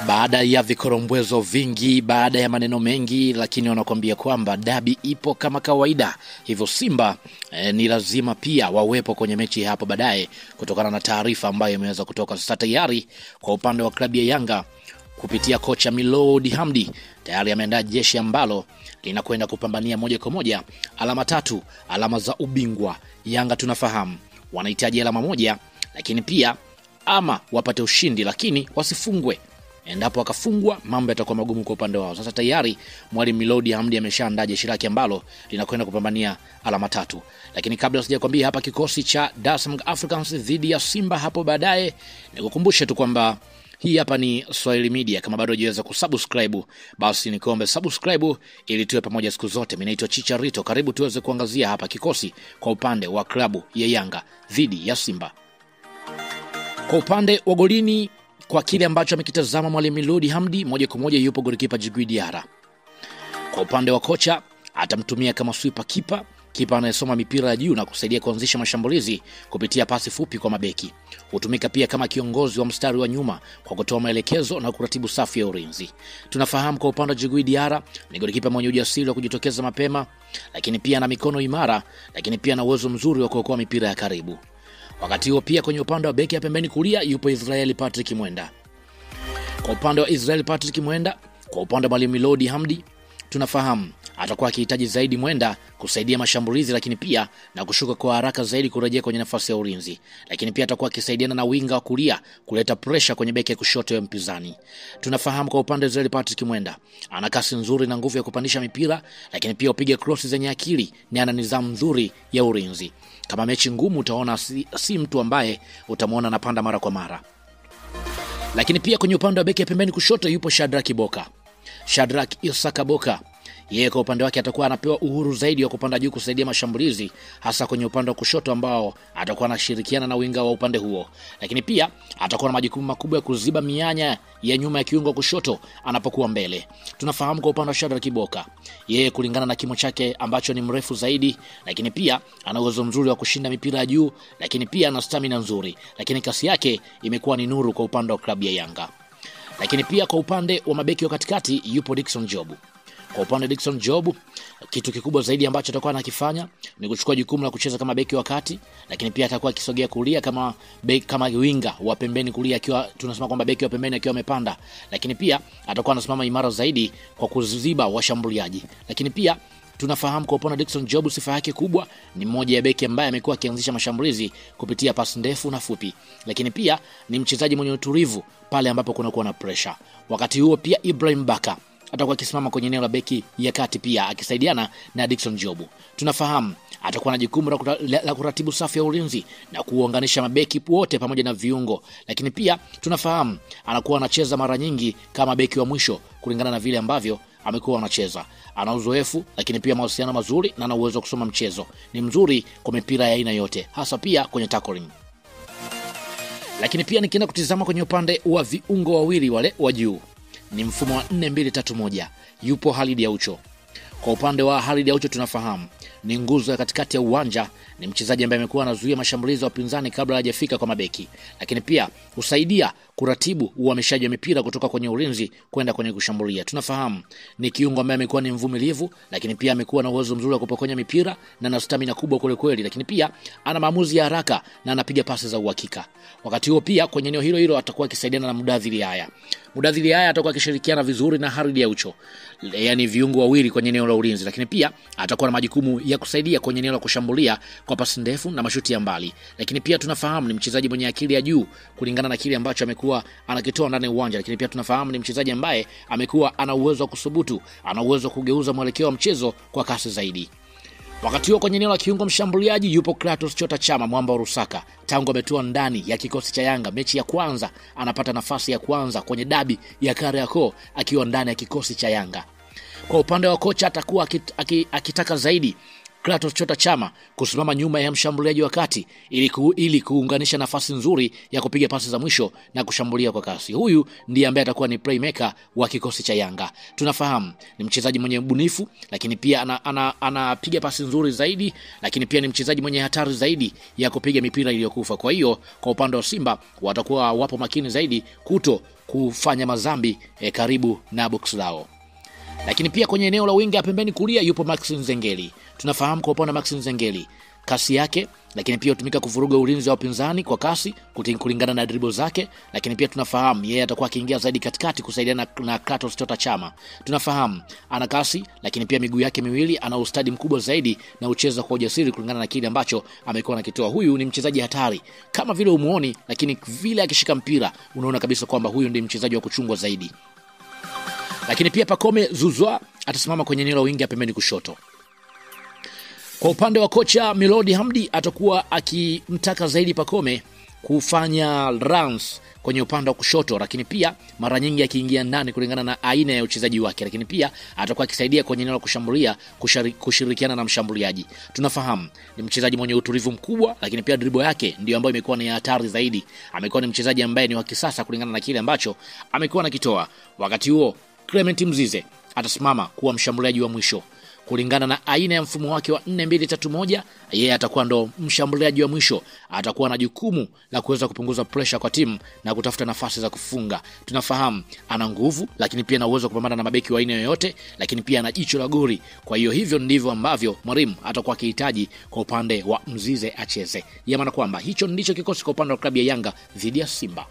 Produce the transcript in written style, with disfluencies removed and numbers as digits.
Baada ya vikorombwezo vingi, baada ya maneno mengi, lakini wanakuambia kwamba dabi ipo kama kawaida. Hivyo Simba ni lazima pia wawepo kwenye mechi hapo baadaye, kutokana na taarifa ambayo imeweza kutoka sasa. Tayari kwa upande wa klabu ya Yanga kupitia kocha Miloud Hamdi tayari ameandaa jeshi ambalo linakwenda kupambania moja kwa moja alama 3, alama za ubingwa. Yanga tunafahamu wanahitaji alama moja, lakini pia ama wapate ushindi lakini wasifungwe. Endapo akafungwa mambo yatakuwa magumu kwa upande wao. Sasa tayari mwalimu Miloud Hamdi ameshaandaa jeshi lake ambalo linakwenda kupambania alama 3. Lakini kabla sijakwambia hapa kikosi cha Dar es Salaam Africans dhidi ya Simba hapo baadaye, nikukumbushe tu kwamba hii hapa ni Swahili Media. Kama bado hujaweza kusubscribe, basi nikuombe subscribe ili tuwe pamoja siku zote. Mimi naitwa Chicharito. Karibu tuweze kuangazia hapa kikosi kwa upande wa klabu ya Yanga dhidi ya Simba. Kwa upande wa golini, kwa kile ambacho amekitazama mwalimu Miloud Hamdi, moja kwa moja yupo golikipa Djigui Diarra. Kwa upande wa kocha atamtumia kama sweeper kipa anayesoma mipira ya juu na kusaidia kuanzisha mashambulizi kupitia pasi fupi kwa mabeki. Hutumika pia kama kiongozi wa mstari wa nyuma kwa kutoa maelekezo na kuratibu safu ya ulinzi. Tunafahamu kwa upande wa Djigui Diarra ni golikipa mwenye ujasiri wa kujitokeza mapema, lakini pia na mikono imara, lakini pia na uwezo mzuri wa kuokoa mipira ya karibu. Wakati huo pia kwenye upande wa beki ya pembeni kulia yupo Israel Patrick Mwenda. Kwa upande wa Israel Patrick Mwenda, kwa upande wa mwalimu Miloud Hamdi, tunafahamu atakuwa akihitaji zaidi Mwenda kusaidia mashambulizi, lakini pia na kushuka kwa haraka zaidi kurejea kwenye nafasi ya ulinzi. Lakini pia atakuwa akisaidiana na winga wa kulia kuleta pressure kwenye beki ya kushoto ya mpinzani. Tunafahamu kwa upande wa Israel Patrick Mwenda ana kasi nzuri na nguvu ya kupandisha mipira, lakini pia upige cross zenye akili na ana nidhamu nzuri ya ulinzi. Kama mechi ngumu utaona si mtu ambaye utamwona anapanda mara kwa mara. Lakini pia kwenye upande wa beki ya pembeni kushoto yupo Shadrack Isaka Boka. Yeye kwa upande wake atakuwa anapewa uhuru zaidi wa kupanda juu kusaidia mashambulizi, hasa kwenye upande wa kushoto ambao atakuwa anashirikiana na winga wa upande huo. Lakini pia atakuwa na majukumu makubwa ya kuziba mianya ya nyuma ya kiungo kushoto anapokuwa mbele. Tunafahamu kwa upande wa Shadrack Boka, yeye kulingana na kimo chake ambacho ni mrefu zaidi, lakini pia ana uwezo mzuri wa kushinda mipira ya juu, lakini pia ana stamina nzuri, lakini kasi yake imekuwa ni nuru kwa upande wa klabu ya Yanga. Lakini pia kwa upande wa mabeki wa katikati yupo Dickson Job. Kwa upande wa Dickson Job, kitu kikubwa zaidi ambacho atakuwa anakifanya ni kuchukua jukumu la kucheza kama beki wa kati, lakini pia atakuwa akisogea kulia kama winga wa pembeni kulia, akiwa tunasema kwamba beki wa pembeni akiwa amepanda, lakini pia atakuwa anasimama imara zaidi kwa kuziba washambuliaji. Lakini pia tunafahamu kwa upande wa Dickson Job sifa yake kubwa ni mmoja ya beki ambaye amekuwa akianzisha mashambulizi kupitia pasi ndefu na fupi, lakini pia ni mchezaji mwenye utulivu pale ambapo kunakuwa na pressure. Wakati huo pia Ibrahim Baka atakuwa akisimama kwenye eneo la beki ya kati pia akisaidiana na Dickson Job. Tunafahamu atakuwa na jukumu la kuratibu safu ya ulinzi na kuunganisha mabeki wote pamoja na viungo, lakini pia tunafahamu anakuwa anacheza mara nyingi kama beki wa mwisho kulingana na vile ambavyo amekuwa anacheza. Ana uzoefu, lakini pia mahusiano mazuri na ana uwezo wa kusoma mchezo. Ni mzuri kwa mipira ya aina yote, hasa pia kwenye tackling. Lakini pia nikienda kutizama kwenye upande wa viungo wawili wale wa juu, ni mfumo wa 4-2-3-1. Yupo Khalid Aucho. Kwa upande wa Khalid Aucho tunafahamu ni nguzo ya katikati ya uwanja, ni mchezaji ambaye amekuwa anazuia mashambulizi ya wapinzani kabla hajafika kwa mabeki, lakini pia husaidia kuratibu uhamishaji wa mipira kutoka kwenye ulinzi kwenda kwenye kushambulia. Tunafahamu ni kiungo ambaye amekuwa ni mvumilivu, lakini pia amekuwa na uwezo mzuri wa kupokonya mipira na ana stamina kubwa kule kweli, lakini pia ana maamuzi ya haraka na anapiga pasi za uhakika. Wakati huo pia kwenye eneo hilo atakuwa akisaidiana na Mudathiri Yahya atakuwa akishirikiana vizuri na Khalid Aucho, yani viungo wawili kwenye eneo la ulinzi, lakini pia atakuwa na majukumu ya kusaidia kwenye eneo la kushambulia kwa pasi ndefu na mashuti ya mbali. Lakini pia tunafahamu ni mchezaji mwenye akili ya juu kulingana na kile ambacho amekuwa anakitoa ndani ya uwanja, lakini pia tunafahamu ni mchezaji ambaye amekuwa ana uwezo wa kusubutu, ana uwezo wa kugeuza mwelekeo wa mchezo kwa kasi zaidi. Wakati huo kwenye eneo la kiungo mshambuliaji yupo Kratos Chota Chama, mwamba wa Rusaka. Tangu ametua ndani ya kikosi cha Yanga mechi ya kwanza, anapata nafasi ya kwanza kwenye dabi ya Kariakoo akiwa ndani ya kikosi cha Yanga. Kwa upande wa kocha atakuwa akitaka zaidi Clatous Chota Chama kusimama nyuma ya mshambuliaji wa kati ili kuunganisha nafasi nzuri ya kupiga pasi za mwisho na kushambulia kwa kasi. Huyu ndiye ambaye atakuwa ni playmaker wa kikosi cha Yanga. Tunafahamu ni mchezaji mwenye ubunifu, lakini pia anapiga pasi nzuri zaidi, lakini pia ni mchezaji mwenye hatari zaidi ya kupiga mipira iliyokufa. Kwa hiyo kwa upande wa Simba watakuwa wapo makini zaidi kuto kufanya mazambi karibu na box lao. Lakini pia kwenye eneo la winga pembeni kulia yupo Max Nzengeli. Tunafahamu kwa upande wa Max Nzengeli kasi yake, lakini pia hutumika kuvuruga ulinzi wa upinzani kwa kasi kulingana na dribble zake, lakini pia tunafahamu yeye atakuwa akiingia zaidi katikati kusaidiana na Clatous Chota Chama. Tunafahamu ana kasi, lakini pia miguu yake miwili, ana ustadi mkubwa zaidi na ucheza kwa ujasiri kulingana na kile ambacho amekuwa anakitoa. Huyu ni mchezaji hatari kama vile umuoni, lakini vile akishika mpira unaona kabisa kwamba huyu ndiye mchezaji wa kuchungwa zaidi. Lakini pia Pacome Zouzoua atasimama kwenye eneo la winga pembeni kushoto. Kwa upande wa kocha Milodi Hamdi atakuwa akimtaka zaidi Pacome kufanya runs kwenye upande wa kushoto, lakini pia mara nyingi akiingia ndani kulingana na aina ya uchezaji wake, lakini pia atakuwa akisaidia kwenye eneo la kushambulia kushirikiana na mshambuliaji. Tunafahamu ni mchezaji mwenye utulivu mkubwa, lakini pia dribble yake ndio ambayo imekuwa ni hatari zaidi. Amekuwa ni mchezaji ambaye ni wa kisasa kulingana na kile ambacho amekuwa anakitoa. Wakati huo Clement Mzize atasimama kuwa mshambuliaji wa mwisho. Kulingana na aina ya mfumo wake wa 4-2-3-1, yeye atakuwa ndo mshambuliaji wa mwisho. Atakuwa na jukumu la kuweza kupunguza pressure kwa timu na kutafuta nafasi za kufunga. Tunafahamu ana nguvu, lakini pia ana uwezo kupambana na mabeki wa aina yoyote, lakini pia ana jicho la goli. Kwa hiyo hivyo ndivyo ambavyo mwalimu atakuwa akihitaji kwa upande wa Mzize acheze. Maana kwamba hicho ndicho kikosi kwa upande wa klabu ya Yanga dhidi ya Simba.